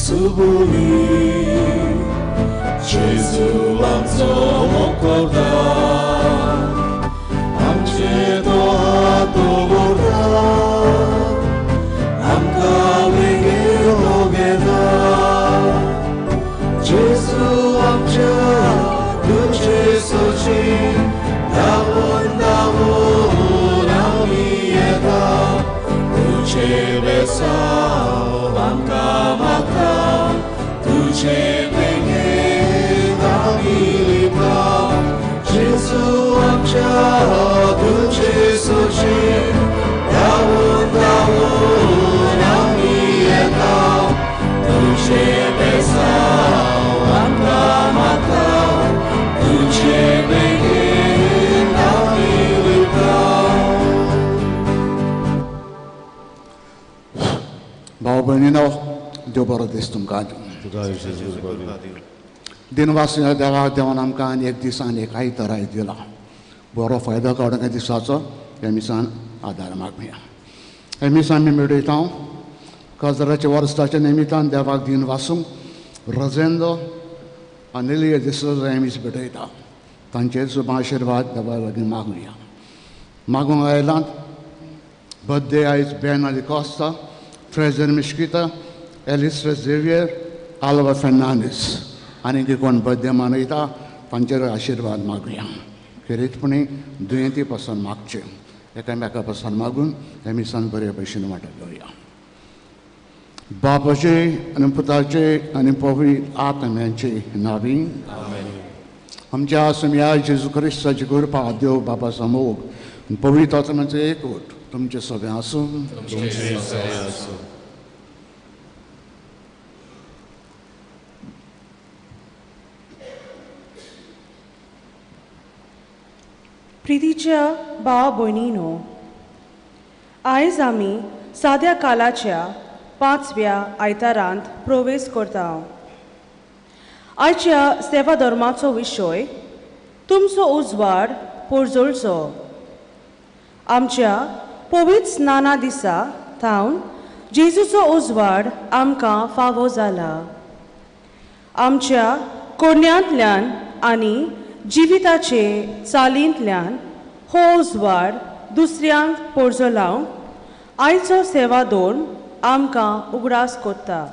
수분이 예수 암소 목걸다 암제도 하도보다 암가외게 오게다 예수 암자 그제서지 나온 암이에다 그제배사 암가마다 그제배게 남이리다 예수 암자 그제서지 나온 암이에다 그제배사 암가마다 그제배게 남이리다 Babenino dobara destum kad. दिनवासी देवा देवान आमकां एक दिसान एकाय तराय दिला बरो फायदो काडून दिसाचो हे मिसान आदार मागया हे मिसान मी मेळयता काजराच्या वर्साच्या निमित्तान देवाक दिन वासूंक रजेंदो आनी दिसाचो हे मीस भेटयता तांचेर सुद्दां आशिर्वाद देवा लागीं मागुया मागूंक आयलां बर्थडे आयज बेन आली कॉस्ता फ्रेजर मिश्किता एलिस्ट्रेस झेवियर आल्वा फेर्नांडीस आनी कोण बर्थडे मनयता तांचेर आशिर्वाद मागुया खेरीतपणी दुयेंती पासून मागचे एकामेका पासून मागून हे मिसान बरे भशेन वांटप घेवया बापाचे आनी पुताचे आनी पवित्र आत्म्याचे नांवी आमच्या सुम्या जेजू क्रिस्ताची कृपा देव बापा समोग पवित्र आत्म्याचो एकूट तुमचे सगळें आसूं प्रितीच्या भाव भयणींनो आयज आमी साद्या कालाच्या 5व्या आयतारांत प्रवेश करता आयच्या सेवा धर्माचो विशय तुमचो उजवाड पोरजोळचो आमच्या पवित्र स्नाना दिसा थावन जेजूचो उजवाड आमकां फावो जाला आमच्या कोण्यांतल्यान आनी जिविताचे चालींतल्यान हो उजवाड दुसऱ्यांक पोरजो लावंक आयचो सेवा दोन आमकां उगडास कोत्ता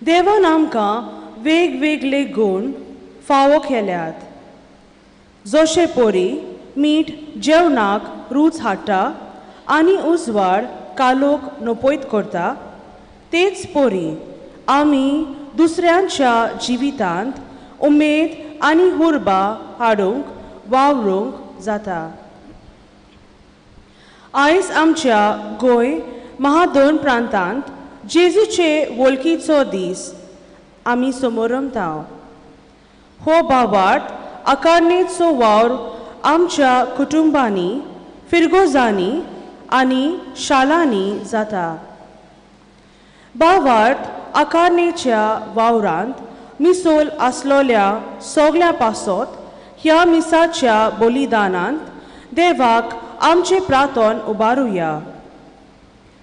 देवान आमकां वेगवेगळे गूण फावो केल्यात जशे पोरी मीठ जेवणाक रूच हाडटा आनी उजवाड कालोक नपयत करता तेच पोरी आमी दुसऱ्यांच्या जिवितांत उमेद आनी हुर्बा हाडूंक वावरूंक जाता आयज आमच्या गोंय महादोन प्रांतांत जेजूचे वळखीचो दीस आमी समोरमता हो भावार्थ आकारणेचो वावर आमच्या कुटुंबांनी फिरगोजांनी आनी शालांनी जाता भावार्थ आकारणेच्या वावरांत मिसोल आसलोल्या सोगल्या पासोत ह्या मिसाच्या बलिदानांत देवाक आमचे प्रार्थन उबारुया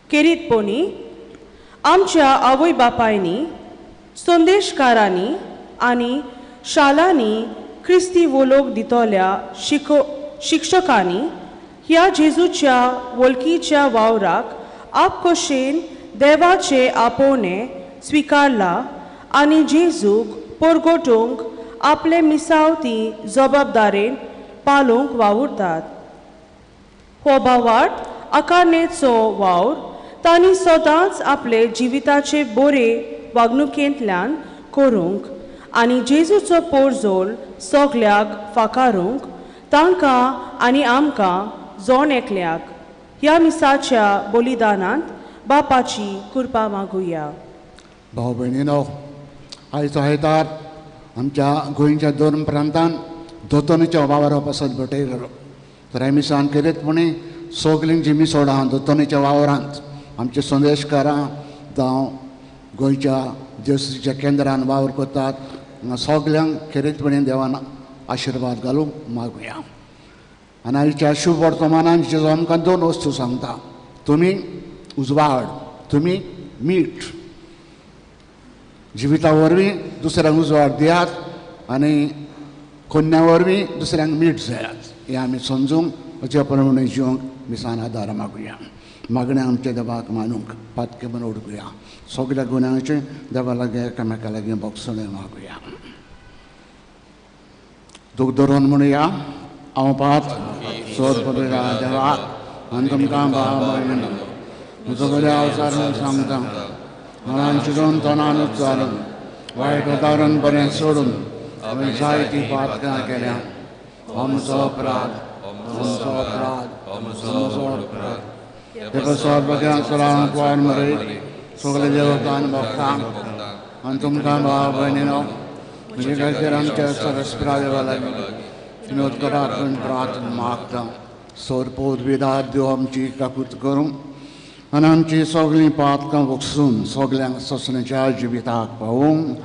केरीतपणी आमच्या आवय बापायनी संदेशकारांनी आनी शालांनी क्रिस्ती वलोक दितोल्या शिक्षकांनी ह्या जेजूच्या वळखीच्या वावराक आपकोशेन देवाचे आपोवणे स्विकारला आनी जेजूक पोरगोटूंक आपले मिसावती जबाबदारेन पालोवंक वावुरतात हो भावार्थ आकारणेचो वावर तांणी सदांच आपले जिविताचे बरे वागणुकेंतल्यान करूंक आनी जेजूचो पोरजोल सगल्याक फाकारूंक तांकां आनी आमकां जोण एकल्याक ह्या मिसाच्या बलिदानांत बापाची कृपा मागुया भाव भयणीनो आयचो आयतार आमच्या गोंयच्या दोन प्रांतांत दोतोनीच्या वावरा पासत भेटयलो तर हे मिसान केरीतपणी सगलीं जी मिसोडां दोतोनीच्या वावरांत आमचे संदेशकारां जावं गोंयच्या जेजूच्या केंद्रान वावर करतात सगल्यांक खेरीतपणी देवान आशिर्वाद घालूंक मागुया आनी आयच्या शुभ वर्तमानान जेजू आमकां दोन वस्तू सांगता तुमी उजवाड तुमी मीठ जिविता वरवीं दुसऱ्यांक उजवाड दियात आनी कन्या वरवीं दुसऱ्यांक मीठ जायात हें आमी समजूंक अशे प्रमाणे जिवंक मिसान आदार मागुया. मागणें आमच्या देवाक मानूंक पातके म्हूण ओडकुया. सगळ्या गुन्यांचे देवा लागीं एकामेका लागीं बोगसणें मागुया. दूख धरून म्हणुया. हांव पात सोद पडुया देवाक आनी तुमकां भाव भयण म्हजो बरें अवजार म्हूण सांगता. मनान चिडून तोंडान उच्चारून वायट उदाहरण बरें सोडून हांवें जायतीं पातकां केल्या. हो म्हजो अपराध, म्हजो अपराध, म्हजो अपराध. तेका सोदपक्या सुरांक वार मरय सगळे देवतान भक्तांक आनी तुमकां भाव भयणीनो म्हजे खातीर आमच्या सरस्प्रा देवा लागीं विनोद करात म्हूण प्रार्थना मागता. सोरपोत विदात देव आमची काकूत करूं आनी आमची सगळीं पातकां वखसून सगल्यांक ससण्याच्या जिविताक पावूंक.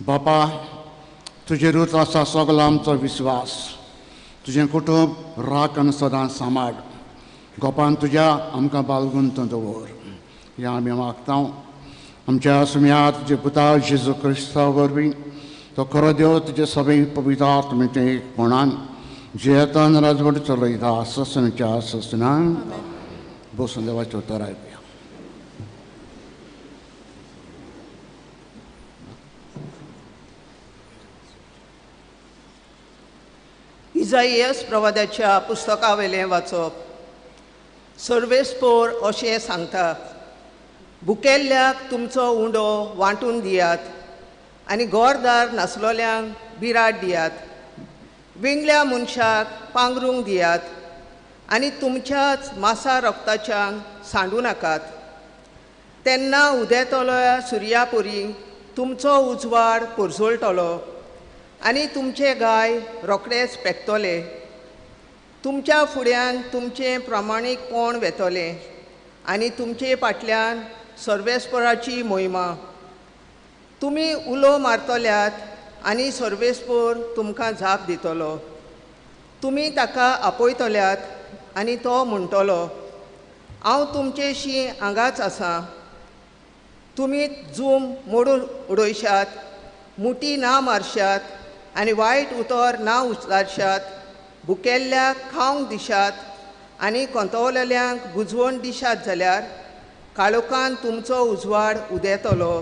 बापा तुजेरूच आसा सगलो आमचो विस्वास. तुजें कुटूंब राख आनी सदांच सांबाळ. गोपान तुज्या आमकां बालगुंत दवर हें आमी मागता. आमच्या सुम्यात तुजे पुता जेजू क्रिस्ता वरवीं तो खरो देव तुजे सगळे पवित्र आत्मेचे एकपणान जेतन राजवट चलयता ससनच्या ससनान बसून देवाचें उतर आयकुया. इजाईयास प्रवाद्याच्या पुस्तका वेलें वाचप. सर्वेस्पोर अशें सांगता, भुकेल्ल्याक तुमचो उंडो वांटून दियात आनी गोरदार नासलोल्यांक बिराड दियात. विंगल्या मनशाक पांगरूंक दियात आनी तुमच्याच मासा रक्ताच्यांक सांडू नाकात. तेन्ना उदेतल्या सुर्या पोरी तुमचो उजवाड परसोळटलो आनी तुमचे गाय रोखडेच पेकतले. तुमच्या फुड्यान तुमचें प्रामाणीकपण वेतलें आनी तुमचे फाटल्यान सर्वेस्पराची मोहिमा. तुमी उलो मारतल्यात आनी सर्वेस्पोर तुमकां जाप दितलो. तुमी ताका आपयतल्यात आनी तो म्हणटलो, हांव तुमचेशी हांगाच आसां. तुमी जूम मोडून उडयशात, मुठी ना मारशात आनी वायट उतर ना उच्चारशात, भुकेल्ल्याक खावंक दिशात आनी कोंतवलेल्यांक बुजवण दिशात जाल्यार काळोखान तुमचो उजवाड उदेतलो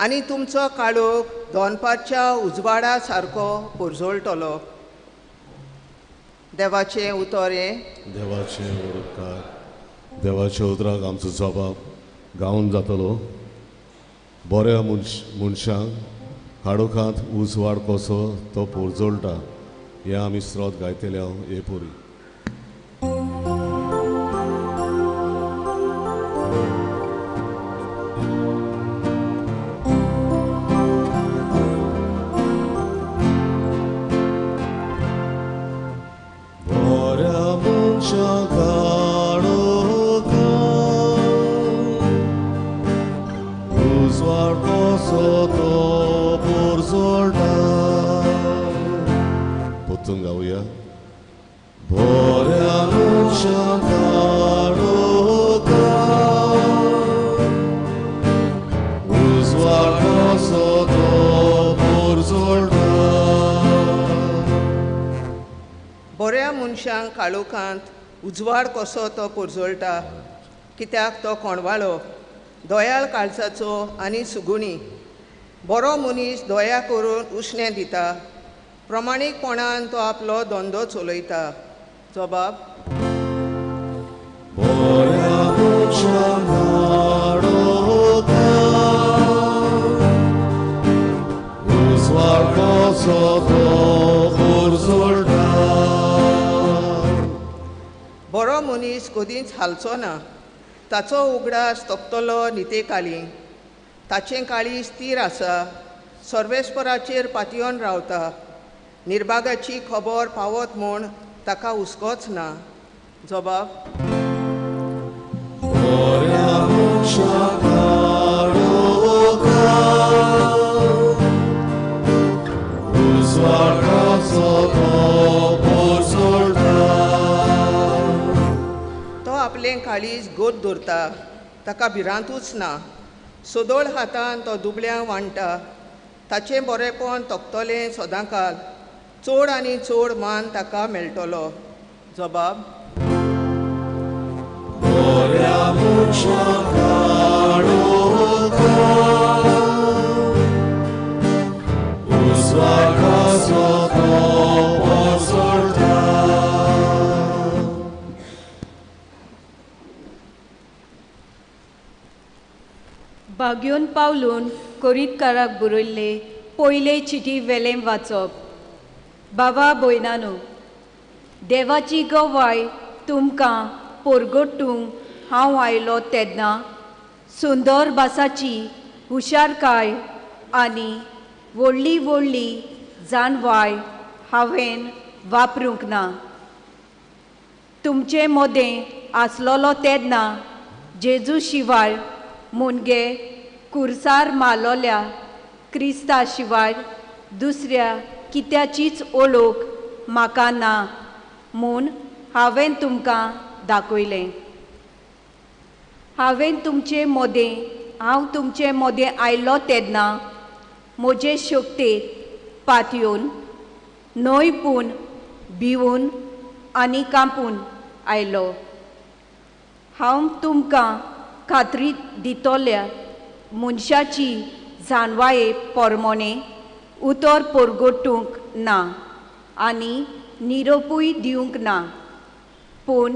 आनी तुमचो काळोख दोनपारच्या उजवाडा सारको पुरजोळटलो. देवाचें उतर हें. देवाचें उडकार. देवाच्या उतराक आमचो जबाब गावन जातलो. बऱ्या मनशांक काळोखांत उजवाड कसो तो पुरजोळटा हें आमी स्रोत गायतले हे पुरी. Potun gaúya. Bora munchangaroka, uzvarkoso to purzolda. बऱ्या मनशांक काळोखांत उजवाड कसो तो पुरजोळटा, कित्याक तो कोणवाळो, दोयाळ काळजाचो आनी सुगुणी. बरो मनीस दोया करून उश्णें दिता, प्रमाणीकपणान तो आपलो धंदो चलयता. जबाब. Bora munchangaroka, uzvarkoso to purzolda. बरो मनीस कदींच हालचो ना, ताचो उगडास तपतलो नितेकाली. ताचें काळीज स्थिर आसा, सर्वेस्पराचेर पातयेवन रावता. निर्भागाची खबर पावत म्हूण ताका हुस्कोच ना. जबाब. Bora munchangaroka, uzvarkoso to purzolda. तो आपलें काळीज गोद दवरता, ताका भिरांतूच ना. सोदोळ हातान तो दुबळ्यांक वांडटा. ताचें बरेपण तोखतलें सदांकाल. चड आनी चड मान ताका मेळटलो. जबाब. Bora munchangaroka, uzvarkoso to purzolda. बागयोन पावलून कोरीतकाराक बरयल्ले पयले चिटी वेलें वाचप. बाबा भयणानो, देवाची गवाय तुमकां पोरगोट्टूंक हांव आयलो तेन्ना सुंदर भासाची हुशारकाय आनी व्हडली व्हडली जाणवाय हांवें वापरूंक ना. तुमचें मोदें आसलोलो तेन्ना जेजू शिवाय मुनगे कुर्सार मालोल्या क्रिस्ता शिवाय दुसऱ्या कित्याचीच ओळख म्हाका ना म्हूण हांवें तुमकां दाखयलें. हांव तुमचें मोदें आयलो तेन्ना म्हजे शक्तेक पातयेवन न्हयपून भिवून आनी कांपून आयलो. हांव तुमकां खात्री दितोल्या मनशाची जाणवाये पोरमोणें उतर पोरगोट्टूंक ना आनी निरोपूय दिवंक ना, पूण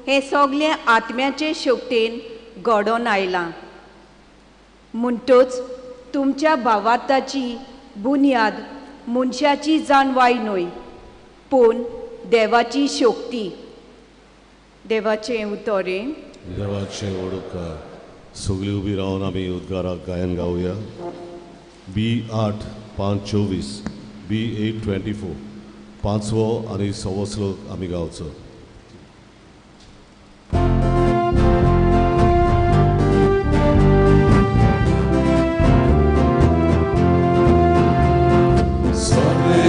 हें सगलें आत्म्याचे शक्तीन घडोवन आयलां. म्हणटच तुमच्या भावार्थाची बुन्याद मनशाची जाणवाय न्हय, पूण देवाची शक्ती. देवाचें उतर हें. देवाचें उडकार. सगळीं उबी रावन आमी उद्गाराक गायन गावया. B8:5:24, B8:24 पांचवो आनी सवो श्लोक आमी गावचो. Salve,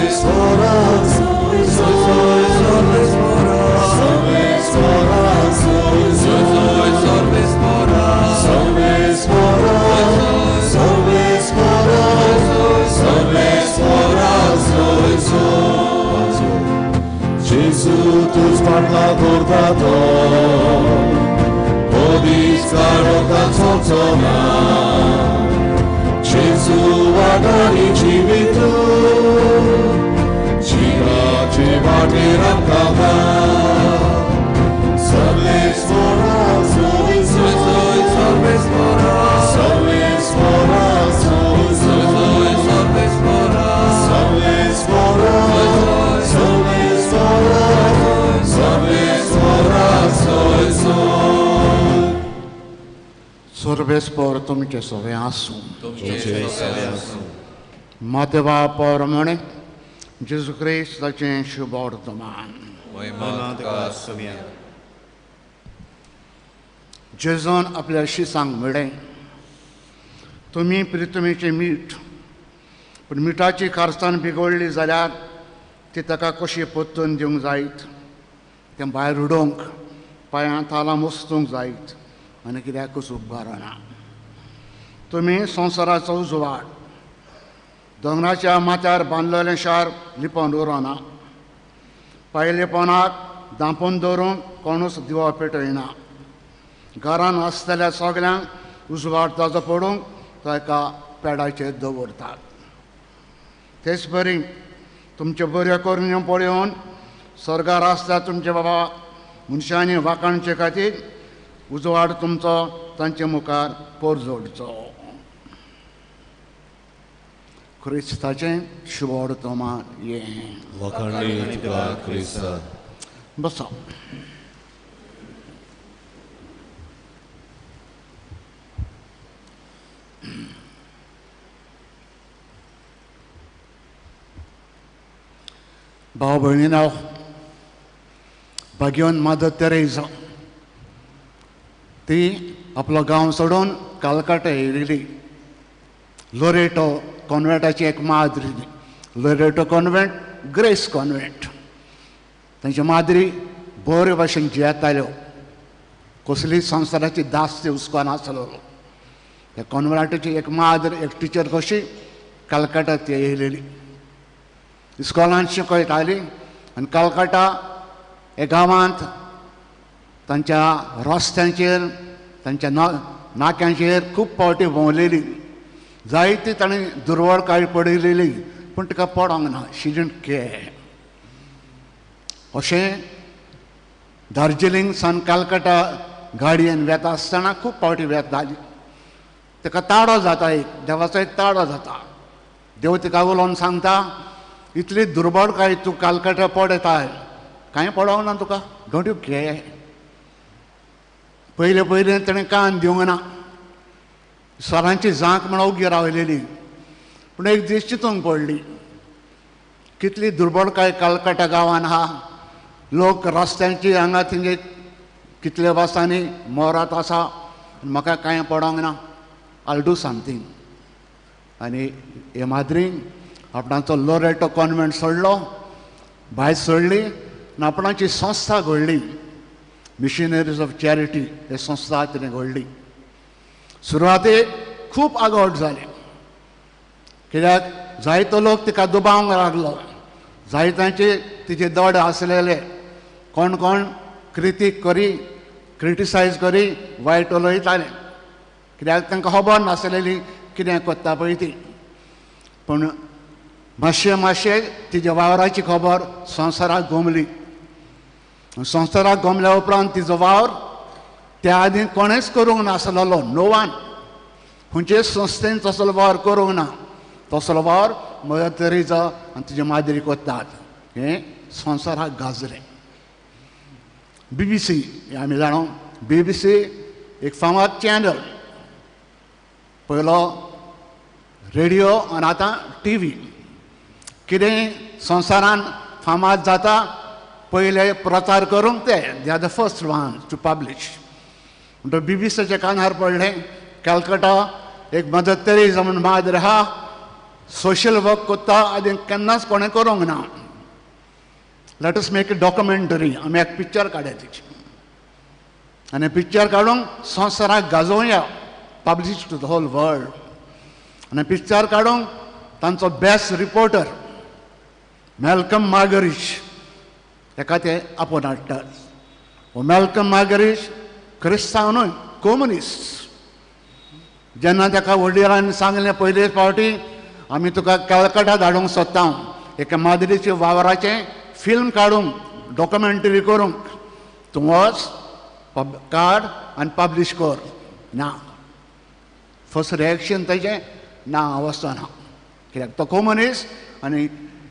Service for us, service for us, service for us, service for us, service for us, service for us, service for us, सर्वेस्पर तुमचे सवे आसूं तुमचे सवे आसूं मातेवा प्रमाणे जेजू ख्रिस्ताचें शुभ वर्तमान जेजून आपल्या शिसांक म्हळें तुमी प्रितमेचें मीठ पूण मिठाची खारसाण बिगडली जाल्यार ती ताका कशी परतून दिवंक जायत तें भायर उडोवंक पांयां तालां मोस्तूंक जायत आनी कित्याकूच उबारना तुमी संवसाराचो उजवाड दोंगराच्या माथ्यार बांदलेलें शार लिपोवन उरोना पायलेपणाक दांपून दवरूंक कोणूच दिवो पेटयना घरान आसतल्या सगल्यांक उजवाड ताजो पडूंक ताका पेडाचेर दवरतात तेच बरी तुमच्यो बऱ्यो करण्यो पळोवन स्वर्गार आसता तुमचे बाबा मनशांनी वाखाणचे खातीर उजवाड तुमचो तांचे मुखार पोरजोडचो क्रिस्ताचें शुभ वर्तमान हें वखाणली तुका क्रिस्ता बसा भाव भयणीनो भाग्यवन मादर तेरेसा ती आपलो गांव सोडून कलकत्ता येयलेली लोरेटो कॉन्वेंटाची एक Madri Loreto convent grace convent तांचे माद्री बरे भाशेन जियेताल्यो कसली संवसाराची दास्ती हुस्कोनासलो ह्या कॉन्वेंटाची एक माद्र एक टिचर कशी कलकत्ता ती येयलेली इस्कॉलांत शिकयताली आनी कलकत्ता हे गांवांत तांच्या रस्त्यांचेर तांच्या नाक्यांचेर खूब फावटी भोंवलेली जायती ताणें दुर्वळकाय पडयलेली पूण तिका पडोंक ना शी डिडंट केअर अशें दार्जिलिंग सान कलकत्ता गाडयेन वेता आसतना खूब फावटी वेताली ताका ताळो जाता एक देवाचो एक ताळो जाता देव तिका उलोवन सांगता इतली दुर्बळकाय तूं कलकत्ता पडयताय कांय पडोंक ना तुका डोंट यू केअर पयलें ताणें कान दिवंक ना सरांची जांक म्हणून उगी रावलेली पूण एक दीस चिंतूंक पडली कितली दुर्बळकाय कलकत्ता गांवांत आहा लोक रस्त्यांची हांगा थिंगे कितले वर्सांनी मोरात आसा म्हाका कांय पडोंक ना आय डू समथींग आनी हे माद्रीन आपणाचो लोरेटो कॉन्वेंट सोडलो भायर सोडली आनी आपणाची संस्था घडली मिशनरीज ऑफ चॅरिटी हे संस्था तिणें घडली सुरवातेक खूब आगोड जालें कित्याक जायतो लोक तिका दुबावंक लागलो जायत्यांचे तिचे दड आसलेले कोण कोण क्रिटिसायज करी वायट उलयताले कित्याक तांकां खबर नासलेली कितें कोत्ता पळय ती पूण मातशें तिच्या वावराची खबर संवसाराक घुमली संवसाराक घुमल्या उपरांत तिजो वावर त्या आदीं कोणेच करूंक नासलेलो नो वन खंयचे संस्थेन तसलो वावर करूंक ना तसलो वावर मदर तेरेसा आनी तिचे माद्री कोत्तात हें संवसाराक गाजलें BBC आमी जाणो BBC एक फामाद चॅनल पयलो रेडियो आनी आतां TV कितें संवसारान फामाद जाता पयले प्रचार करूंक ते they are the first one two publish म्हणटकीर BBCच्या कानार पडलें कॅलकटा एक मदर तेरेसा म्हूण माद्र आहा सोशल वर्क कोत्ता आदी केन्नाच कोणें करूंक ना let us make a documentary आमी एक पिक्चर काडया तिची आनी पिक्चर काडूंक संवसाराक गाजोवया publish to the whole world आनी पिक्चर काडूंक तांचो बेस्ट रिपोर्टर मॅल्कम मार्गरीश ताका ते आपोवन हाडटात मॅल्कम मार्गरीश क्रिस्तांव न्हय कम्युनिस्ट जेन्ना ताका वडिलांनी सांगलें पयलेच फावटी आमी तुका कलकत्ता धाडूंक सोदता एका माद्रीच्या वावराचें फिल्म काडूंक डॉक्युमेंटरी करूंक तूं वच काड आनी पब्लीश कर. ना, फर्स्ट रिएक्शन तेजें ना, हांव वचना. कित्याक तो कम्युनिस्ट आनी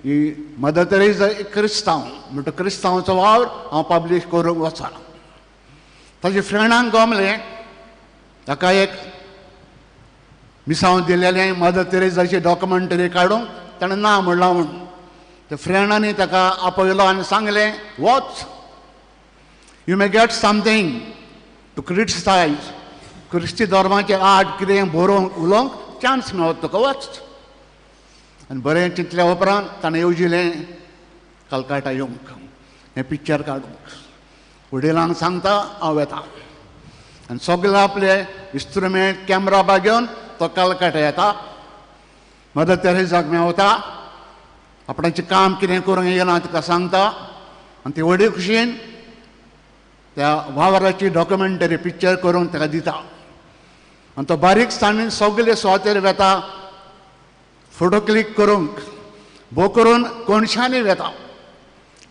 ही मदर तेरेसा एक क्रिस्तांव म्हणटा क्रिस्तांवाचो वावर हांव पब्लीश करूंक वचना. ताजे फ्रेंडांक गमलें, ताका एक मिसांव दिलेलें मदर तेरेसाची डॉक्युमेंटरी काडूंक, ताणें ना म्हणलां म्हूण. त्या फ्रेंडांनी ताका आपयलो आनी सांगलें, वच, you may get something to criticise. क्रिस्ती धर्माचेर आड कितें बरोवंक उलोवंक चान्स मेळत तुका, वच. आनी बरें चिंतल्या उपरांत ताणें येवजिलें कलकत्ता येवंक, हें पिक्चर काडूंक. वडिलांक सांगता हांव येता. आनी सगळे आपले इन्स्ट्रुमेंट कॅमेरा बा घेवन तो कलकत्ता येता. मदर तेरेसाक मेवता, आपणाचें काम कितें करूंक येयलां तिका सांगता. आनी ती व्हडी खुशयेन त्या वावराची डॉक्युमेंटरी पिक्चर करून ताका दिता. आनी तो बारीकसाणेन सगळे सुवातेर वेता फोटो क्लिक करूंक. भोव करून कोणशांनी वेता.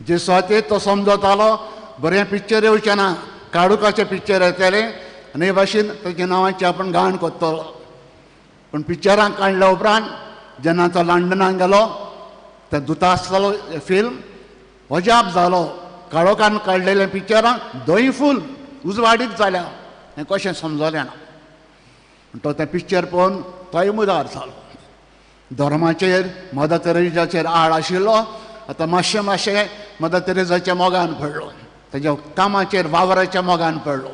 जे सुवातेर तो समजतालो बरें पिक्चर येवचें ना, काडूकाचें पिक्चर येतलें आनी हे भाशेन ताच्या नांवाची आपण घाण कोत्तलो. पूण पिक्चरांक काडल्या उपरांत जेन्ना तो लंडनाक गेलो, ते दुता आसतालो फिल्म, अजाप जालो. काळोखान काडलेलें पिक्चरां दोय फूल उजवाडीक जाल्या. हें कशें समजलें ना. तो तें पिक्चर पळोवन तोय मुदार जालो. धर्माचेर मदर तेरेसाचेर आड आशिल्लो आतां मातशें मातशें मदर तेरेसाच्या मोगान पडलो. तेज्या कामाचेर वावराच्या मोगान पडलो.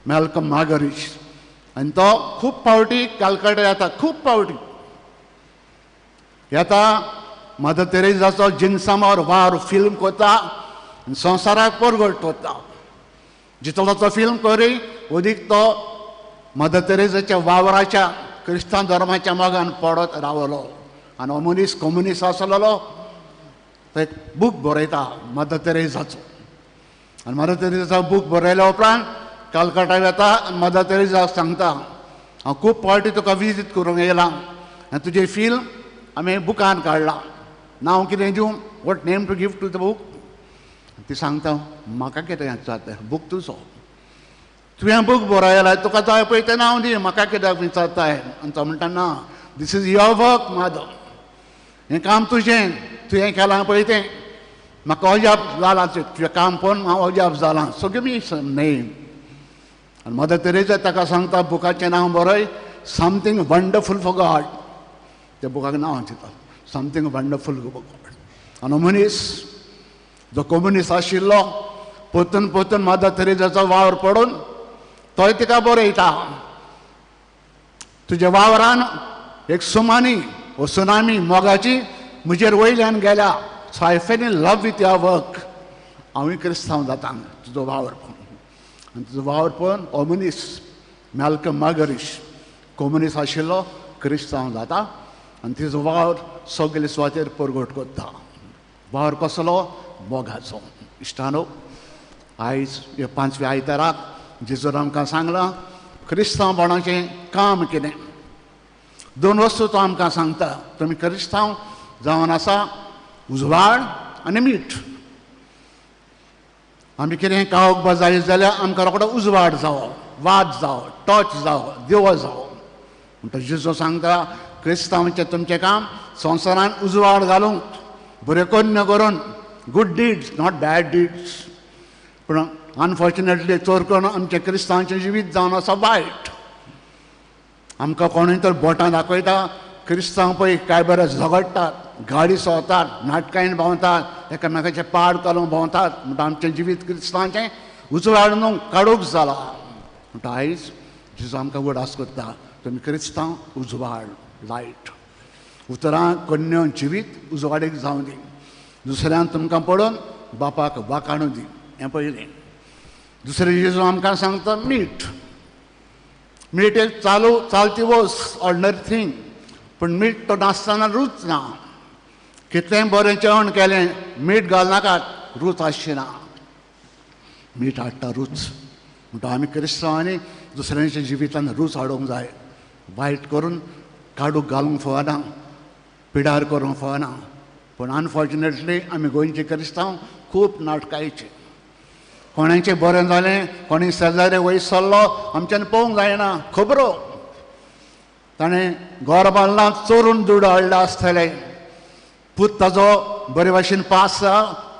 मॅल्कम मागरीश. आनी तो खूब फावटी कलकत्ता येता, खूब फावटी येता. मदर तेरेसाचो जिन्सामार वार फिल्म कोता आनी संवसाराक परगट कोता. जितलो तो फिल्म करी ओदीक तो मदर तेरेसाच्या वावराच्या क्रिस्तांव धर्माच्या मोगान पडत रावलो. आनी हो मनीस कम्युनिस्ट आसलेलो. तो एक बूक बरयता मदर तेरेसाचो. आनी मदर तेरेसाचो बूक बरयल्या उपरांत कलकत्ता येता आनी मदर तेरेसाक सांगता, हांव खूब फावटी तुका विजीट करूंक येयलां आनी तुजें फिल्म आमी बुकान काडलां. नांव कितें दिवं, what name to give to the book. ती सांगता, म्हाका कितें विचारता, बूक तुजो. तुवें बूक बरयला, तुका जाय पळय तें नांव दी, म्हाका कित्याक विचारताय. आनी तो म्हणटा, ना, this is your work mother. हें काम तुजें, तुवें केलां पळय तें. म्हाका अजाप जालां तुजें काम पळोवन, हांव अजाप जालां. So give me some name. आनी मदर तेरेसा ताका सांगता, बुकाचें नांव बरय, समथींग वंडरफूल फॉर गॉड. त्या बुकाक नांव दिता, समथींग वंडरफूल फॉर गॉड. आनी मनीस जो कम्युनिस्ट आशिल्लो, परतून परतून मदर तेरेसाचो वावर पडून तोय तिका बरयता, तुज्या वावरान एक सुमानी वो सुनामी मोगाची म्हजेर वयल्यान गेल्या. So I fail in love with your work. हांवूय क्रिस्तांव जाता तुजो वावर पळोवन. आनी तुजो वावर पळोवन हो मनीस मॅल्कम मागरीश कम्युनिस्ट आशिल्लो क्रिस्तांव जाता आनी तिजो वावर सगळे सुवातेर परगट करता. वावर कसलो, मोगाचो. इश्टानो, आयज ह्या 5व्या आयताराक जेजून आमकां सांगलां क्रिस्तांवपणाचें काम कितें. 2 वस्तू तो आमकां सांगता. तुमी क्रिस्तांव जावन आसा, उजवाड आनी मीठ. आमी कितें खावंक जाय जाल्यार आमकां रोखडो उजवाड जावो, वाद जावो, टॉर्च जावो, दिवो जावो. म्हणटा जेजू सांगता, क्रिस्तांवाचें तुमचें काम संवसारान उजवाड घालूंक, बऱ्यो कन्यो करून, गूड डिड्स, नॉट बॅड डिड्स. पूण अनफॉर्च्युनेटली चोर करून आमचें क्रिस्तांवांचें जिवीत जावन आसा वायट. आमकां कोणूय तर बोटां दाखयता, क्रिस्तांव पळय काय बरें झगडटात, गाडी चोवतात, नाटकांनी भोंवतात, एकामेकाचें पाड घालूंक भोंवतात. म्हणटा आमचें जिवीत क्रिस्तांवाचें उजवाड न्हू, काडूक जालां. म्हणटा आयज जेजू आमकां उगडास करता, तुमी क्रिस्तांव उजवाड, लायट. उतरां कन्यो जिवीत उजवाडीक जावं दी. दुसऱ्यान तुमकां पडोवन बापाक वाकाणू दी. हें पयलें. दुसरें जेजू आमकां सांगता, मीठ. मीठ एक चालती वस्त, ऑर्डिनरी थिंग. पूण मीठ तो नासतना रूच ना. कितलेंय बरें जेवण केलें, मीठ घालनाकात, रूच आसची ना. मीठ हाडटा रूच. म्हणटा आमी क्रिस्तांवांनी दुसऱ्यांच्या जिवितान रूच हाडूंक जाय. वायट करून काडूक घालूंक फावना, पिडार करूंक फावना. पूण अनफॉर्च्युनेटली आमी गोंयचे क्रिस्तांव खूब नाटकायचे. कोणाचें बरें जालें, कोणी शेजारी वयर सरलो आमच्यान पळोवंक जायना. खबरो ताणें घर बांदलां चोरून दूड हाडले आसतले, पूत ताजो बरे भाशेन पास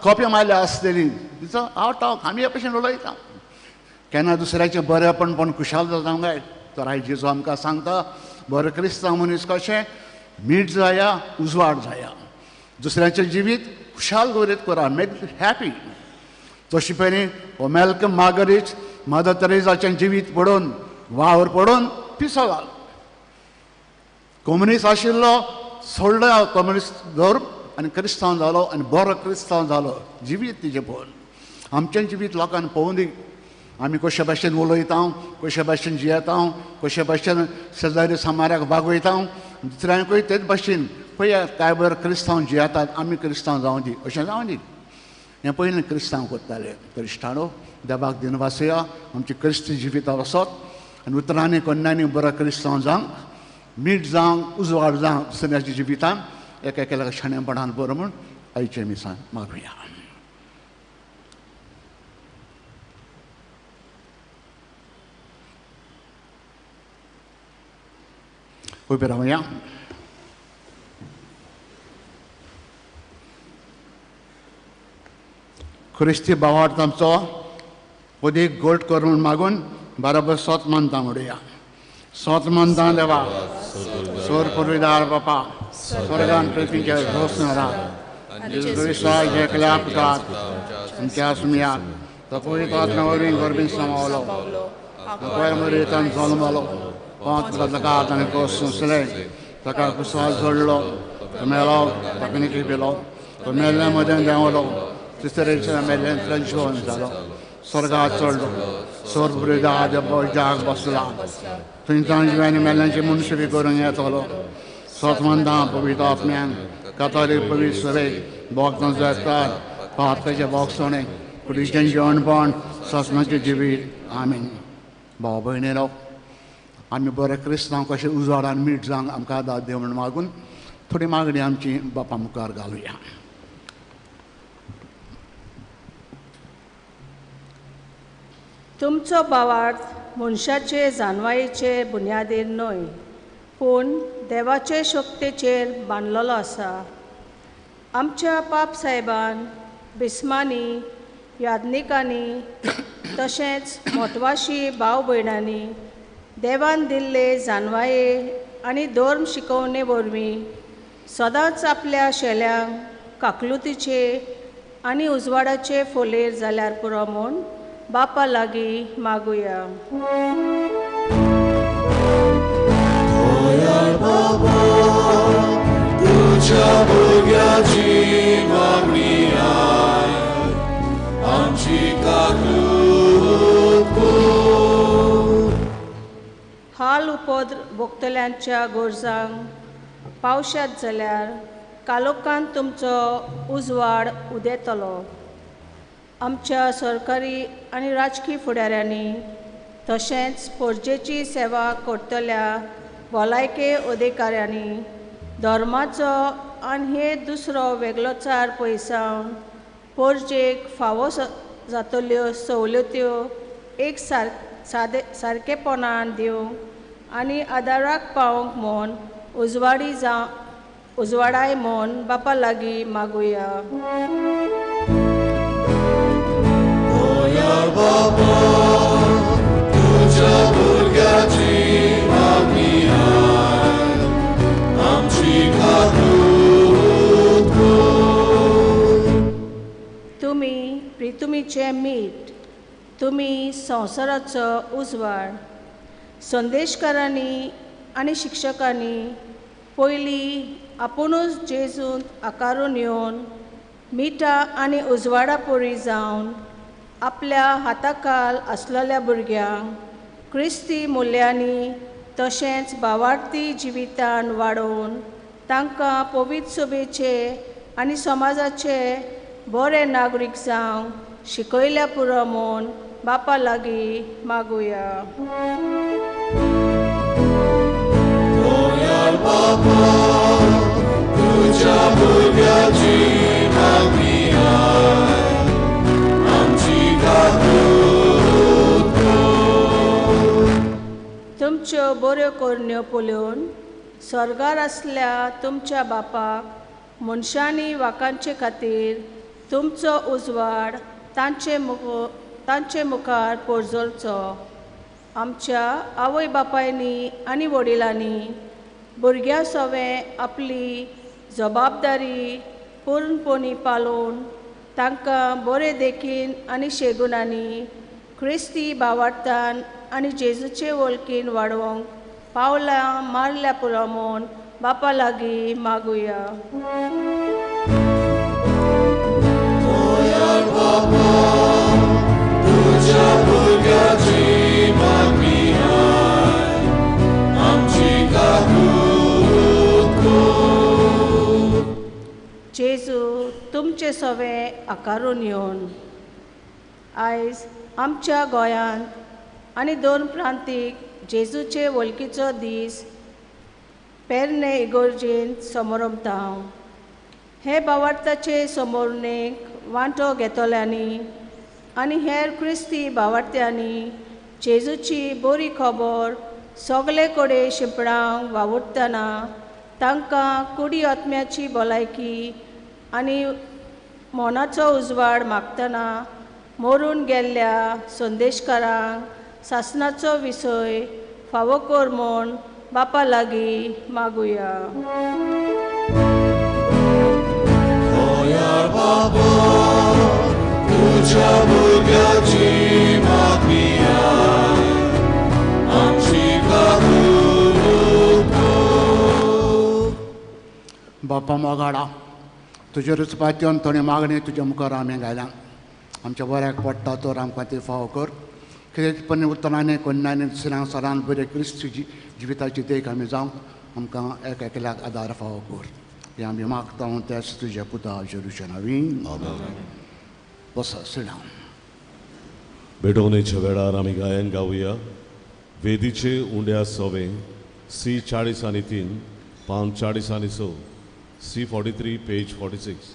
कॉपी मारल्या आसतली. तिचो हांव टॉक आमी हे भशेन उलयता. केन्ना दुसऱ्याचें बरेंपण पण खुशाल जावंक जाय. तर आयज जेजू आमकां सांगता बरो क्रिस्तांव मनीस कशें मीठ जाया, उजवाड जाया, दुसऱ्याचें जिवीत खुशाल गोरीत करा, मेक हॅपी. तशें पयलीं हो मेल्कम मार्गरीट मदर तेरेसाचें जिवीत पळोवन वावर पळोवन पिसो घाल. कम्युनिस्ट आशिल्लो सोडलो कम्युनिस्ट धर्म आनी क्रिस्तांव जालो आनी बरो क्रिस्तांव जालो. जिवीत तिजें पळोवन आमचें जिवीत लोकांनी पळोवंक दी. आमी कशे भाशेन उलयता, कशे भाशेन जियेता, कशे भाशेन शेजारी सामाऱ्याक वागयता, दुसऱ्यांकूय तेच भाशेन पळयात काय बरें क्रिस्तांव जियेतात, आमी क्रिस्तांव जावं दी. अशें जावं दी. हें पयलीं क्रिस्तांव करताले. क्रिस्तांनो देवाक दिनवासया आमची क्रिस्ती जिवितां वसत आनी उतरांनी कन्यांनी बरो क्रिस्तांव जावंक, मीठ जावंक, उजवाड जावंक दुसऱ्याच्या जिवितान एकेल्या शाणेपणान बरो म्हूण आयचे मिसान मागुया. उबे रावया. क्रिस्ती भावार्थ आमचो उदीक गोड करून मागून बरोबर सोत मानता म्हणुया. सोत मानता देवा सोर पुर्विदार बापा स्वर्गान पृथ्वीचे घोषणारा दुसरा एकल्या पुतात तुमच्या सुमियात तो पवित्र आत्मा वरवीं गरबीन समावलो पयर मरेतान जल्मलो 5 गजाकात आनी तो सुसले ताका कुसाल जोडलो तो मेलो ताका निकी पेलो तो मेल्ल्या मदें देंवलो तिसरेच्या मेल्यांतल्यान जिवन जालो स्वर्गात चडलो सोर पुर्विदार जाग बसला थंयच्यान जिवांनी मेल्यांची मनशावी करूंक येतलो सोत मानता पवित्र आत्म्यान कातोलीक पवित्र सभेक भोगतां जातात पातकाचे भोगसणे कुडीचें जेवणपण ससनाचें जिवीत आमीन. भाव भयणीनो आमी बरे क्रिस्तांव कशें उजवाडान मीठ जावंक आमकां दाद देव म्हूण मागून थोडी मागणी आमची बापा मुखार घालुया. तुमचो भावार्थ मनशाचे जानवायेचे बुन्यादेर न्हय पूण देवाचे शक्तीचेर बांदलेलो आसा. आमच्या पाप साहेबान बिस्मांनी याज्ञिकांनी तशेंच मोटवाशी भाव भयणांनी देवान दिल्ले जानवाये आनी धर्म शिकोवणे वरवीं सदांच आपल्या शेल्यांक काकलुतीचे आनी उजवाडाचे फोलेर जाल्यार पुरो म्हूण बापा लागीं मागुया. तुझ्या भुरग्याची मागणी आय आमची काकूत कर. हाल उपद्र भोगतल्यांच्या गोरजांक पावशात जाल्यार कालोखान तुमचो उजवाड उदेतलो. आमच्या सरकारी आनी राजकीय फुडाऱ्यांनी तशेंच पोरजेची सेवा करतल्या भलायके अधिकाऱ्यांनी धर्माचो आनी हे दुसरो वेगळोचार पयसावन पोरजेक फावो जातल्यो सवलत्यो एक सारकेपणान दिवंक आनी आदाराक पावंक म्हूण उजवाडाय म्हूण बापा लागीं मागुया. बाबा तुझ्या भुरग्याची मागणी आय आमची काकूत कर. तुमी प्रितुमीचे मीठ, तुमी संवसाराचो उजवाड. संदेशकारांनी आनी शिक्षकांनी पयलीं आपुणूच जेजूंत आकारून येवन मिठा आनी उजवाडा पोरी जावन आपल्या हाताखाल आसलेल्या भुरग्यांक क्रिस्ती मुल्यांनी तशेंच भावार्थी जिवितान वाडोवन तांकां पवित्र सभेचे आनी समाजाचे बरे नागरीक जावंक शिकयल्या पुरो म्हूण बापा लागीं मागुया. बाबा तुझ्या तुझ्या भुरग्याची मागणी आय आमची काकूत कर तुमच्यो बऱ्यो कोरण्यो पळोवन स्वर्गार आसल्या तुमच्या बापाक मनशांनी वाकांचे खातीर तुमचो उजवाड तांचे मुखार पोरजोलचो आमच्या आवय बापायनी आनी वडिलांनी भुरग्यां सवें आपली जबाबदारी पूर्णपणी पालोवन तांकां बरे देखीन आनी शेगुणांनी क्रिस्ती भावार्थान आनी जेजूचे वळखीन वाडोवंक पावलां मारल्या पुरो म्हूण बापा लागीं मागुया गोंयार बापा तुझ्या भुरग्याची मागणी आय आमची काकूत कर जेजू तुमचे सवें आकारून येवन आयज आमच्या गोंयांत आनी 2 प्रांतीक जेजूचे वळखीचो दीस पेरने इगोर्जेंत समारंभता हे भावार्थाचे समोरणेक वांटो घेतल्यांनी आनी हेर क्रिस्ती भावार्थ्यांनी जेजूची बरी खबर सगळे कडेन शिंपणांक वावुरतना तांकां कुडी आत्म्याची भलायकी आनी मोनाचो उजवाड मागतना मरून गेल्ल्या संदेशकारांक सासणाचो विसय फावो कर म्हूण बापा लागीं मागुया गोंयार बापा तुझ्या भुरग्याची मागणी आय आमची काकूत कर बापा मोगाडा तुजेरूच पातयेवन थोडी मागणी तुज्या मुखार आमी घाल्या आमच्या बऱ्याक पडटा तर आमकां ती फाव कर कितें उत्तरांनी कन्यांनी दुसऱ्यांक सरान बरे क्रिस्ती जिविताची देख आमी जावंक आमकां एकल्याक आदार फाव कर हे आमी मागता तेच तुज्या पुता जेजूच्या नांवीन बसा सिडाव भेटवणेच्या वेळार आमी गायन गावया वेदीचे उंड्या सवे C40 पान 40 C43 पेज 46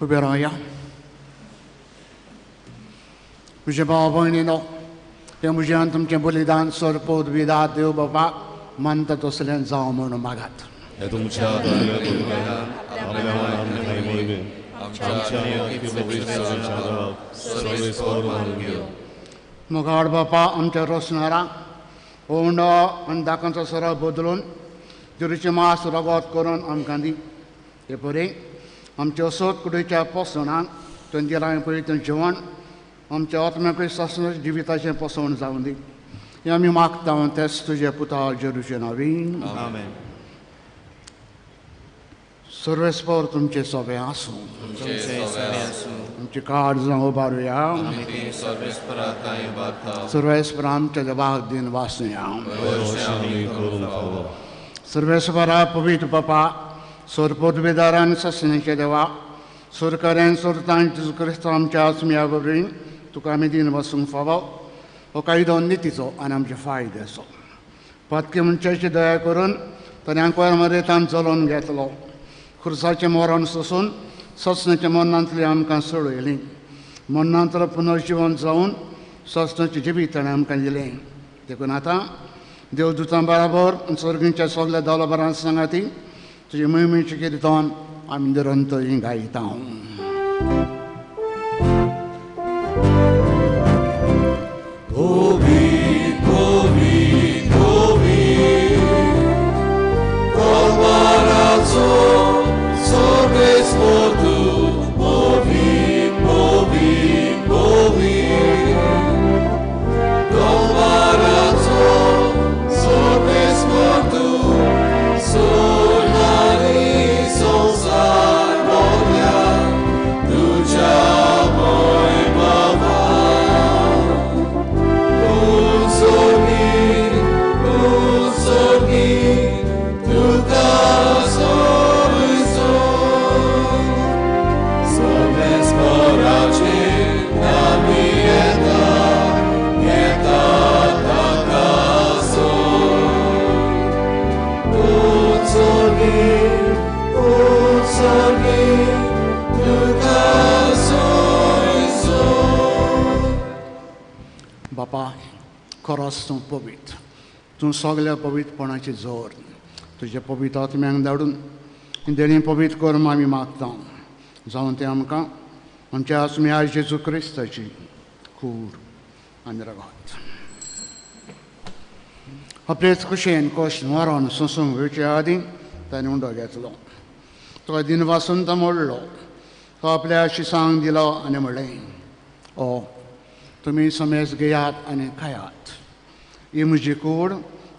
उबे रावया म्हजे भाव भयणीनो हे म्हज्यान तुमचें बलिदान सरपोत विदात देव बाबा मानता तसलें जावं म्हणून मागात हे तुमच्या आपल्या मनान काही मोहिमेन आमच्या मुखार बापा आमच्या रोसणारा ओंडो आनी दाकांचो सराव बदलून जुरीचे मास रगत करून आमकां दी हे परी आमच्या सोद कुडीच्या पोसणाक तुमचे हांवें पळयता जेवण आमच्या आत्म्याकूय सासण जिविताचें पोसवण जावं दी हे आमी मागता तेच तुजे पुता जेजूचे नांवीन सर्वेस्पर तुमचे सगळे आसूं आमची काळजां उबारुया आमी ती सर्वेस्पराकाय बाता सर्वेस्पर आमच्या देवाक दिन वासुया वर्षा आमी करूंक फावो सर्वेस्परा पवित्र बापा सोर पदवीदारान ससण्याच्या देवा सोरकाऱ्यान सोरतां तुजो क्रिस्त आमच्या आत्म्या बरोबर तुका आमी दिन वसूंक फावो हो कायदो नितीचो आनी आमचे फायद्याचो पातके मनशाची दया करून तऱ्यांक मरेतान चलोवन घेतलो खुर्साचें मरण सोसून ससण्याच्या मरणांतली आमकां सोडयलीं मरणांतलो पुनर्जीवन जावन ससण्याचें जिवीत ताणें आमकां दिलें देखून आतां देवदूतां बराबर सर्गींच्या सगल्या दलबरां सांगाती तुजे मोहिमेचें किर्तन आमी निरंतर गायता बापा खरोच तूं पवित्र तूं सगल्या पवित्रपणाची जोर तुजे पवित्र आत्म्यांक धाडून देणी पवित्र करून आमी मागता जावन तें आमकां आमच्या आत्म्या जेजू क्रिस्ताची खूर आनी रगत आपलेच कुशेन कश्ट मरण सोसूंक वयच्या आदीं ताणें उंडो घेतलो तो दिन वासून तो मोडलो तो आपल्या शिसांक दिलो आनी म्हणलें ओ तुमी समेज घेयात आनी खायात ही म्हजी कूड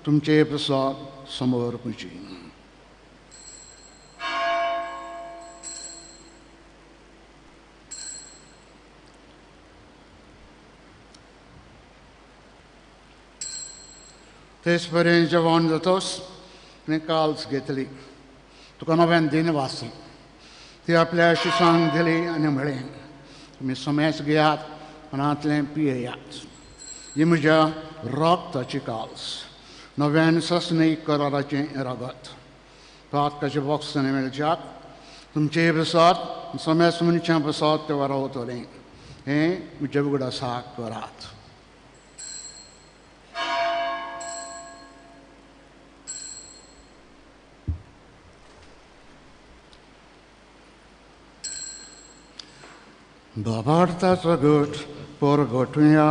तुमचे प्रसाद समोर म्हजी तेच पर्यंत जेवण जातोच आनी काल्स घेतली तुका नव्यान दिन वासी ती आपल्या शिसांक दिली आनी म्हळें तुमी समेज घेयात मनांतलें पियेयात ही म्हज्या रगताची काल्स नव्यान ससनीक कराराचें रगत पातकाचे बॉक्सांनी मेळच्यात तुमचे प्रसाद समेज मनशां प्रसाद ते वरवतलें हें म्हज्या उगडासाक करात Babarta's a good por gotuya.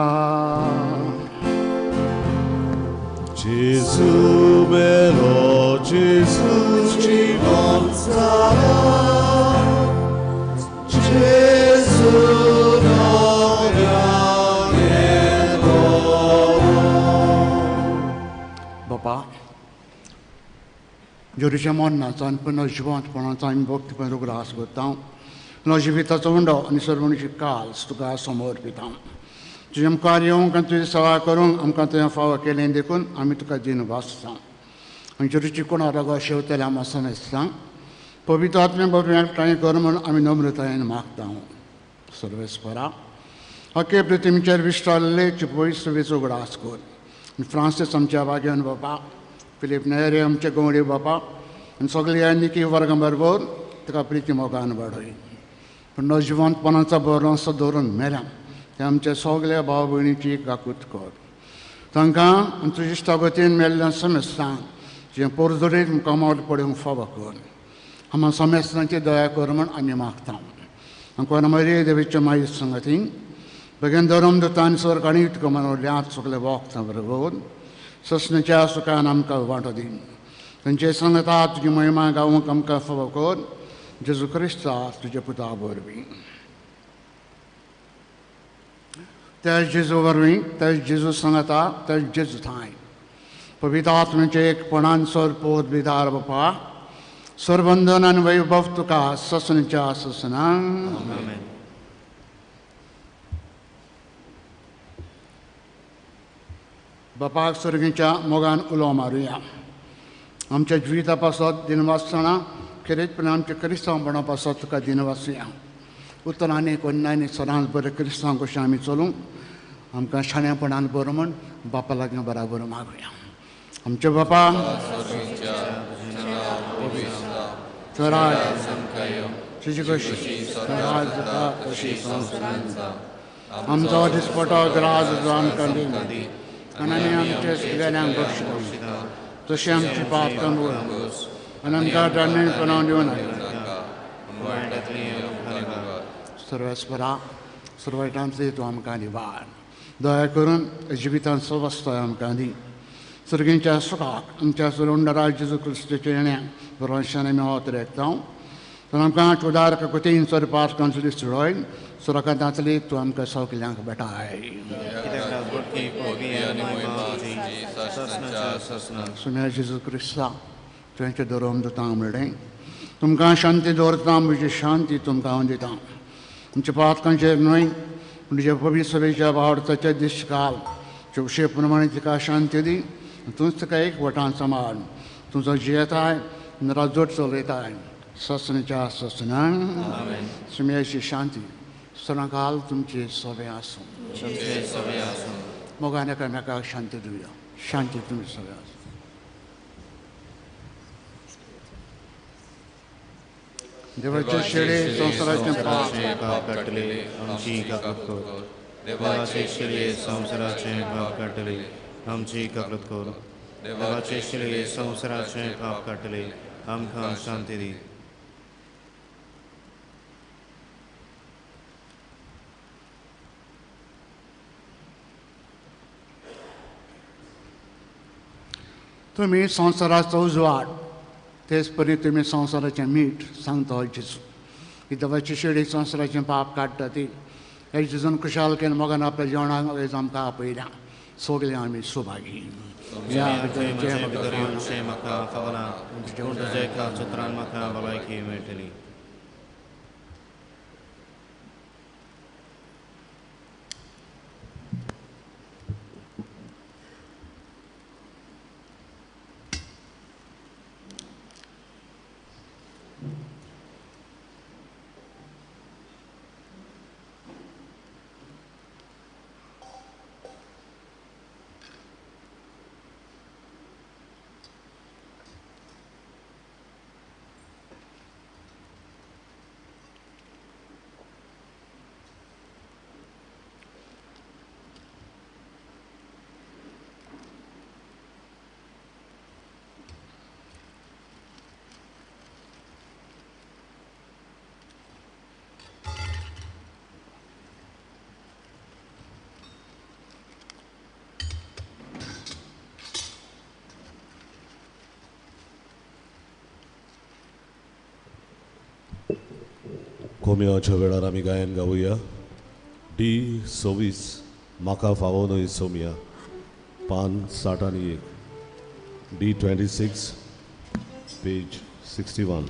Gesù vero, Gesù ci volzarà. Gesù Baba, Jerusalem and Punajwan, I'm booked to Penrogras with town. No jivitas undo and ceremony calls to gas some more pitam. Jim Carrion country Savakarun, am Cantan Fawa Kelendicun, Amituka Din Vassan. And Jurichikuna Raga Shotelama Sanestan. Povitat member of Tiny Government, Aminomrita and Markdown. Service para. I kept the Timcher Vista late to voice to Visogras school. In Francis Amchavagan Baba, Philip Nerium Chagoni Baba, and Soglianiki Vargambarbor, the Capriti Mogan Badi. Punojwan Panasa Boron Sadoran Meram, Yamche Soglia Babunichi Gakutkor. Tanga and Tristagotin Melan Semestan, Jim Porzorit come out putting Favakor. Haman Semestan Diacorman and Yamaktam. And Quanamari de Vichamai Sangatin, began the room the Tansor Kanit to come on Yats of the walks over the road, Susnachasakanam Kalvatadin. Then Jason the Tat, Jumima Gawakamka Favakor. Gesù Cristo tuझे पुता वरवी तेज जेजू वरवी तेज जेजू संगता तेज जेजू थाई पवित्र आत्मेचे एक पणांसोर पोत बिदार बपा सर्वंदन वैभव तुका ससनच्या ससना बापाक सर्गीच्या मोगान उलो मारुया. आमच्या जिविता पासत दिनवासताना खेरीतपणे आमच्या क्रिस्तांवपणा पासत तुका दिनवासुया. उत्तरांनी कोन्नांनी सदांच बरें क्रिस्तांव कशें आमी चलूं आमकां शाण्यापणान बरो म्हण बापा लागीं बराबर मागुया. आमचे बापा तुजी कशी आमचो दिसपटो ग्रास जावन काडी आनी आमचे सगळ्यांक बक्षिता तशी आमची पाप कमूर आनी आमकां दंडपणां दिवन सर्वेस्परा सर्वैटांतली तूं आमकां निवार. दया करून जिवितांत सवस्ताय आमकां दी. सर्गींच्या सुखाक आमच्या सुरंडरा जेजू क्रिस्ताच्या येण्याक बरोवशान आमी हो रेखतांव. तर आमकां उदारक कोतीन सर पास कांचली सुडोय सुरकांतांतली तूं आमकां सगल्यांक बेटाय. सुम्या जेजू क्रिस्ता तुवेंचे धर्म दिता म्हणलें तुमकां शांती दवरता म्हजी शांती तुमकां हांव दिता. तुमच्या पातकांचेर न्हय तुजे पवित्र सभेच्या वावरताचे दीस काल चौशे प्रमाणे तिका शांती दी. तूंच तिका एक वटान सांबाळ. तुजो जियेताय राजवट चलयताय ससनेच्या ससनान सुम्याची शांती सदांकाल तुमची सभे आसूं. मोगान एकामेकाक शांती दिवया. शांती तुमची सभे आसूं. देवाचे शेळे संवसाराचे पाप काटले आमची काकूत कर. देवाचे शेळे संवसाराचे पाप काटले आमची काकूत कर. देवाचे शेळे संवसाराचे पाप काटले आमकां शांती दी. तुमी संवसाराचो उजवाड तेच परी तुमी संवसाराचें मीठ सांगता जेजू. ही देवाची शेळी संवसाराचें पाप काडटा ती हे जेजून खुशालकेन मोगान आपल्या जेवणाक वेज आमकां आपयल्या. सगळे आमी सुभागी. म्हाका फवना तुजे एका चित्रान म्हाका भलायकी मेळटली. कोम्याच्या वेळार आमी गायन गावुया. D26 म्हाका फावो न्हय सोम्या पान 61. D26 page 61.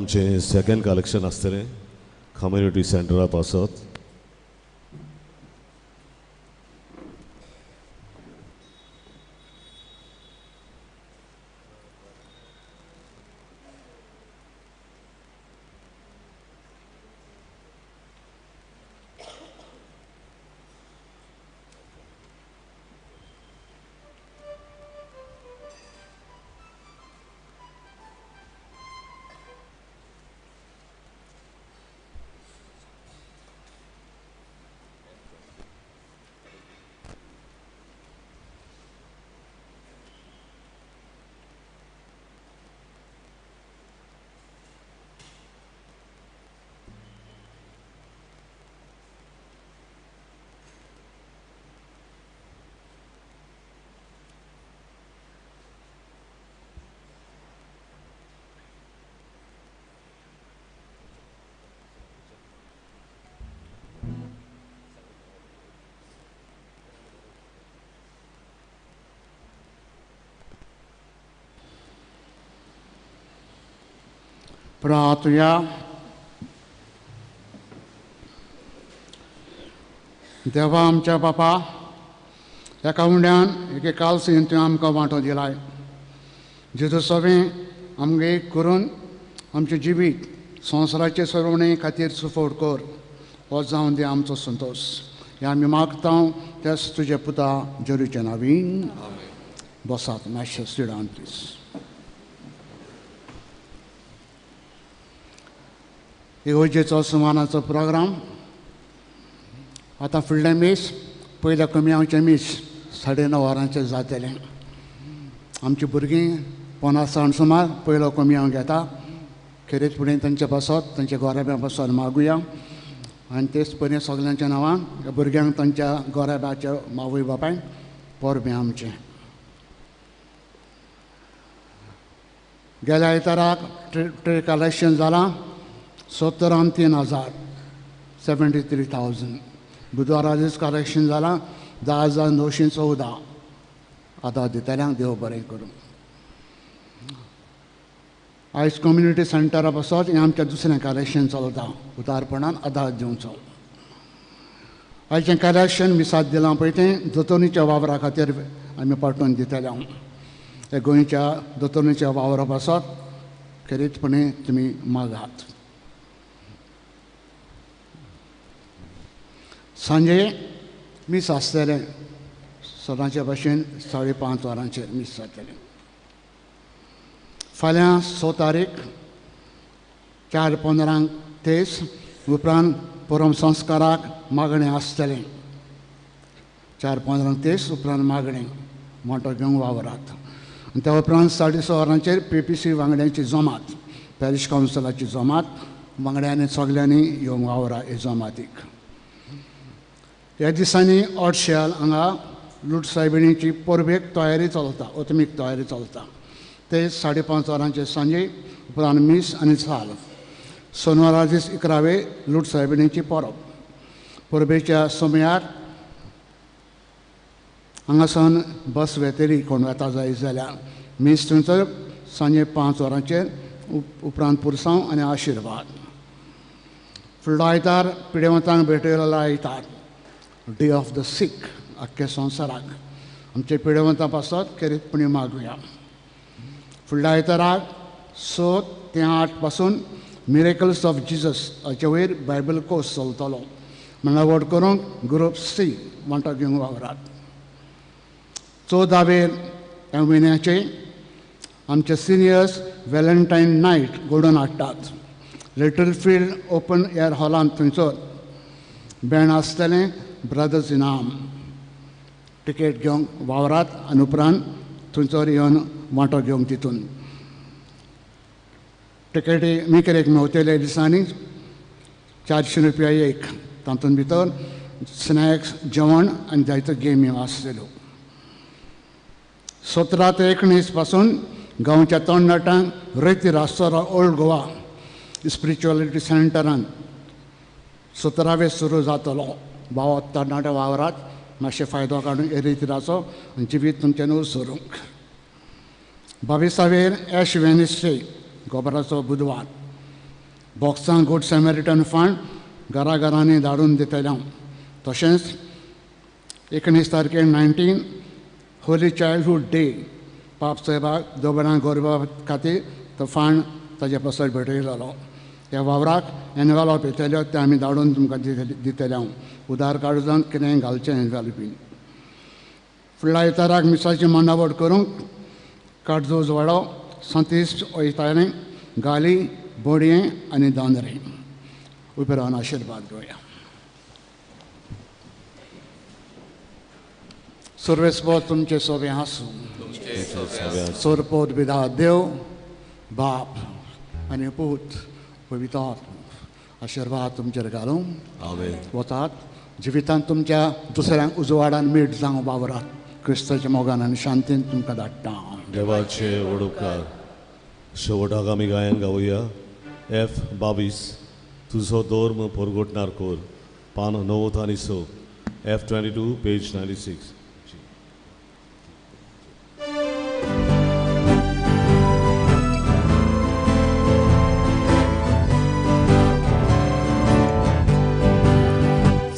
आमचें सेकंड कलेक्शन आसतलें कम्युनिटी सेंटरा पासत. प्रार्थया. देवा आमच्या बापा, एका उंड्यान एके कालसीन तुवें आमकां वांटो दिलाय. जेजू सगळें आमगे एक करून आमचें जिवीत संवसाराचे सरवणे खातीर सुफोड कर. हो जावन दी आमचो संतोश. हें आमी मागता तेच तुजे पुता जेरूचे नांवीन. बसात मातशें सिट डावन प्लीज. इगोर्जेचो सुमानाचो प्रोग्राम आतां फुडलें मीस पयल्या कम्यांचें मीस 9:30 वरांचेर जातलें. आमचीं भुरगीं 50 जाण सुमार पयलो कम्यां घेता. खेरीत फुडें तांचे बसत तांच्या गोराब्या बसत मागुया आनी तेच परेन सगल्यांच्या नांवान भुरग्यांक तांच्या गोराब्याच्या मावय बापायन परबें आमचें. गेल्या आयताराक ट्रे कलेक्शन जालां 73,000 73,000. बुधवारा दीस कलेक्शन जालां 10,914. आतां दितल्यांक देव बरें करूं. आयज कम्युनिटी सेंटरा बसत हें आमचें दुसरें कलेक्शन चलता. उदारपणान आदार दिवचो. आयचें कलेक्शन मिसात दिलां पळय तें दोतोरनीच्या वावरा खातीर आमी पाठोवन दितले. हे गोंयच्या दोतोरनीच्या वावरा बसत खरीतपणी तुमी मागात. सांजे मीस आसतलें. सदांचे भशेन 5:30 वरांचेर मीस जातलें. फाल्यां 6 तारीख 4:15 तेस उपरांत परम संस्काराक मागणें आसतलें. 4:15 तेस उपरांत मागणें मोटो घेवंक वावरात. आनी त्या उपरांत 6:30 वरांचेर PPC वांगड्यांची जमात, पॅरिश कावन्सिलाची जमात वांगड्यांनी सगल्यांनी येवंक वावरा हे जमातीक. ह्या दिसांनी ओडशेल हांगा लूट सायबिणीची परबेक तयारी चलता, ओतमीक तयारी चलता. ते 5:30 वरांचेर सांजे उपरांत मीस आनी साल. सोनवारा दीस 11वें लूट सायबिणीची परब. परबेच्या समयार हांगासान बस वेतेरी कोण वेता जाय जाल्यार मीस थंयसर सांजे 5 वरांचेर उपरांत पुरसांव आनी आशिर्वाद. फुडलो आयतार पिडेवंतांक भेटयलेलो आयतार, डे ऑफ द सीक. आख्ख्या संवसाराक आमचे पिडेवंतां पासत खेरीतपणी मागुया. फुडल्या आयताराक 6 ते 8 पासून मिरेकल्स ऑफ जिजस हाचे वयर बायबल कोर्स चलतलो. म्हणल्यार वोट करूंक ग्रुप C वांटो घेवंक वावरात. 14वें ह्या म्हयन्याचे आमचे सिनियर्स व्हॅलेंटायन नायट घडोवन हाडटात. लिटल फील्ड ओपन एअर हॉलांत थंयसर बँड आसतलें. Brothers in arm. टिकेट घेवंक वावरात आनी उपरांत थंयसर येवन वांटो घेवंक तितून. टिकेटी मेकरेक मेवतले दिसांनी 400 रुपया एक. तातूंत भितर स्नॅक्स, जेवण आनी जायत्यो गेमी आसतल्यो. 17 ते 19 पासून गांवच्या तरणाट्यांक रयती रास्तोरा ओल्ड गोवा स्पिरिच्युअलिटी सेंटरान 17वें सुरू जातलो. भाव तरणाट्या वावरात मातशें फायदो काडून हे रितीराचो आनी जिवीत तुमचें न्हू सोरूंक. 22वें एश वेनिस्डे गोबराचो बुधवार बॉक्सांक गूड सॅमरिटन फंड घराघरांनी धाडून दितले तशेंच 19 तारखेर 19 होली चायल्डहूड डे पाप साहेबाक दोबरां गोरबा खातीर तो फंड ताजे पासत भेटयलो ह्या वावराक एनवेलॉप येतल्यो ते आमी धाडून तुमकां दितले उदार काळजांत कितेंय घालचें एनवेलॉप बीन फुडल्या इताराक मिसाची मांडावळ करूंक काटजूज वाडो संतीस वयतालें गाली बोडयें आनी दांदरें उबे रावन आशिर्वाद घेवया सर्वेस्पर तुमचे सोबे आसूं सोरपोत बिदा देव बाप आनी पूत पवित्र आशिर्वाद तुमचेर घालूं वतात जिवितांत तुमच्या दुसऱ्यांक उजवाडान मीठ जावं वावरात क्रिस्ताच्या मोगान आनी शांतीन तुमकां धाडटा देवाचे ओडुकार शेवटाक आमी गायन गावया F22 तुजो धर्म परगोटणार कोर पान 90 आनी 6 F22 page 96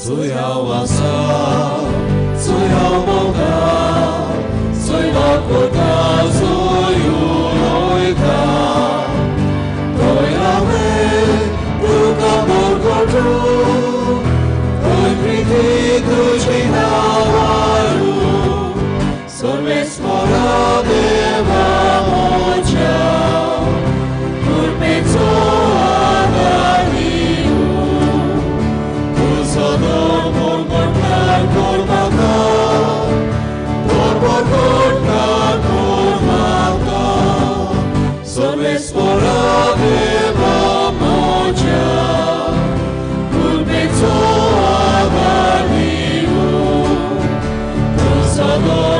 最好晚上，最好梦到，最好过到最有来到，对那位不可不可住，对彼此都知道爱路，所谓所有的我们叫，不被做的理由。Sador kormortar kormaka kormortar kormaka Sorves porade vamoja Kulbeco avaniu Sador